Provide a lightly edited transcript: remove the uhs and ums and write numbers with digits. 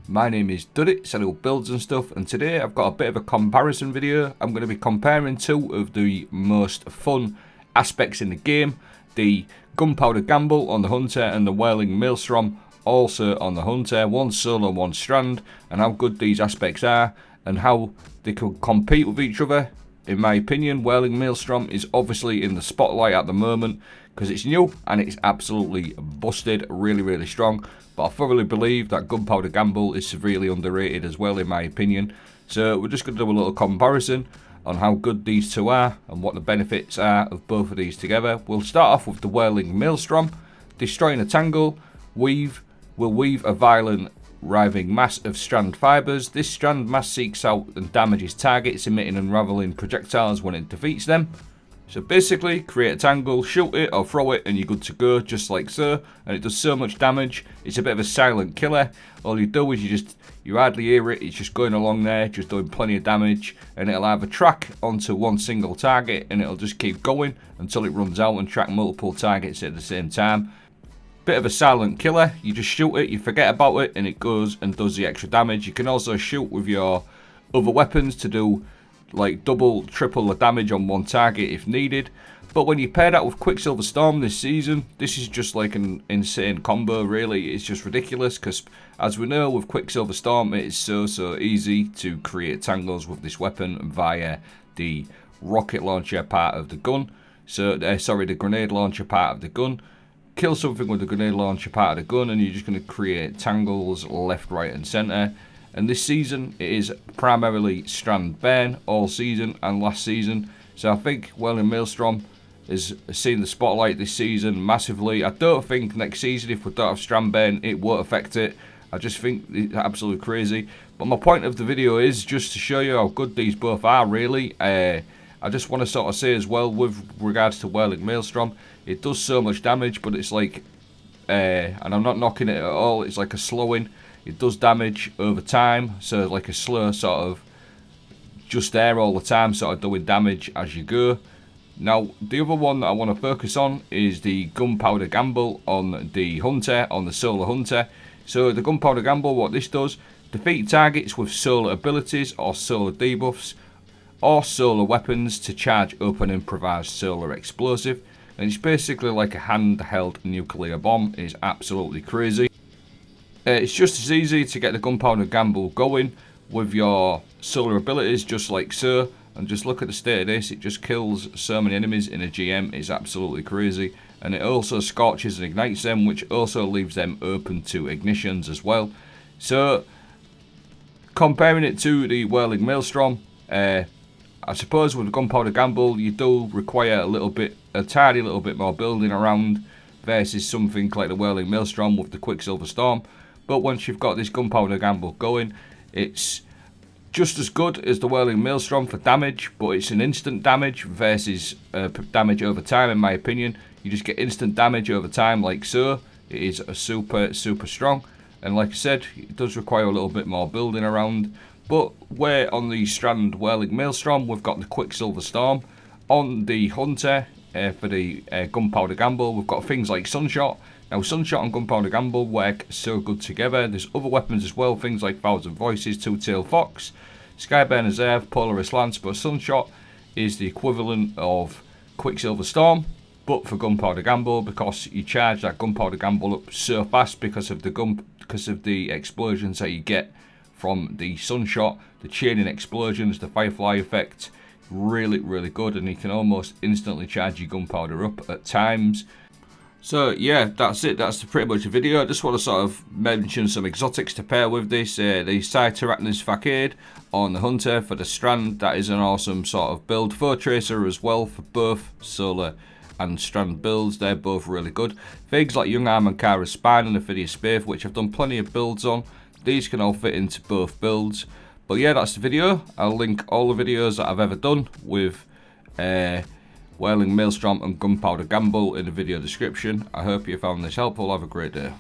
My name is Duddits, I do builds and stuff, and today I've got a bit of a comparison video. I'm going to be comparing two of the most fun aspects in the game, the Gunpowder Gamble on the Hunter and the Whirling Maelstrom also on the Hunter, one solo, one strand, and how good these aspects are and how they could compete with each other. In my opinion, Whirling Maelstrom is obviously in the spotlight at the moment because it's new and it's absolutely busted, really strong. But I thoroughly believe that Gunpowder Gamble is severely underrated as well, in my opinion. So we're just going to do a little comparison on how good these two are and what the benefits are of both of these together. We'll start off with the Whirling Maelstrom. Destroying a tangle, will weave a violent writhing mass of strand fibers. This strand mass seeks out and damages targets, emitting unraveling projectiles when it defeats them. So basically, create a tangle, shoot it or throw it, and you're good to go, just like so. And it does so much damage. It's a bit of a silent killer. All you do is you hardly hear it. It's just going along there, just doing plenty of damage, and it'll either track onto one single target, and it'll just keep going until it runs out and track multiple targets at the same time. Bit of a silent killer. You just shoot it, you forget about it, and it goes and does the extra damage. You can also shoot with your other weapons to do like double, triple the damage on one target if needed. But when you pair that with Quicksilver Storm this season, this is just like an insane combo, really. It's just ridiculous because, as we know, with Quicksilver Storm, it is so easy to create tangles with this weapon via the rocket launcher part of the gun. So, the grenade launcher part of the gun. Kill something with the grenade launcher part of the gun and you're just going to create tangles left, right and centre. And this season it is primarily strand burn all season and last season. So I think Whirling Maelstrom has seen the spotlight this season massively. I don't think next season, if we don't have strand burn, it won't affect it. I just think it's absolutely crazy. But my point of the video is just to show you how good these both are, really. I just want to sort of say as well, with regards to Whirling Maelstrom, it does so much damage, but it's like, and I'm not knocking it at all, it's like a slowing. It does damage over time, so like a slow sort of, just there all the time, sort of doing damage as you go. Now, the other one that I want to focus on is the Gunpowder Gamble on the Hunter, on the Solar Hunter. So the Gunpowder Gamble, what this does, defeat targets with solar abilities or solar debuffs, or solar weapons to charge up an improvised solar explosive. And it's basically like a handheld nuclear bomb. It's absolutely crazy. It's just as easy to get the Gunpowder Gamble going with your solar abilities, just like so. And just look at the state of this. It just kills so many enemies in a GM. It's absolutely crazy. And it also scorches and ignites them, which also leaves them open to ignitions as well. So, comparing it to the Whirling Maelstrom, I suppose with the Gunpowder Gamble, you do require a tiny little bit more building around versus something like the Whirling Maelstrom with the Quicksilver Storm. But once you've got this Gunpowder Gamble going, it's just as good as the Whirling Maelstrom for damage, but it's an instant damage versus damage over time, in my opinion. You just get instant damage over time like so. It is a super strong. And like I said, it does require a little bit more building around. But where on the Strand Whirling Maelstrom, we've got the Quicksilver Storm. On the Hunter, for the Gunpowder Gamble, we've got things like Sunshot. Now, Sunshot and Gunpowder Gamble work so good together. There's other weapons as well, things like Thousand Voices, Two-Tailed Fox, Skyburner's Reserve, Polaris Lance, but Sunshot is the equivalent of Quicksilver Storm, but for Gunpowder Gamble, because you charge that Gunpowder Gamble up so fast because of the explosions that you get from the Sunshot, the chaining explosions, the Firefly effect, really good, and you can almost instantly charge your gunpowder up at times. So yeah, that's it. That's pretty much the video. I just want to sort of mention some exotics to pair with this. The Cytarachnis Facade on the Hunter for the Strand. That is an awesome sort of build. Foe Tracer as well for both Solar and Strand builds. They're both really good. Things like Young Arm and Kara's Spine and the Phidias Spathe, which I've done plenty of builds on. These can all fit into both builds. But yeah, that's the video. I'll link all the videos that I've ever done with Whirling Maelstrom and Gunpowder Gamble in the video description. I hope you found this helpful. Have a great day.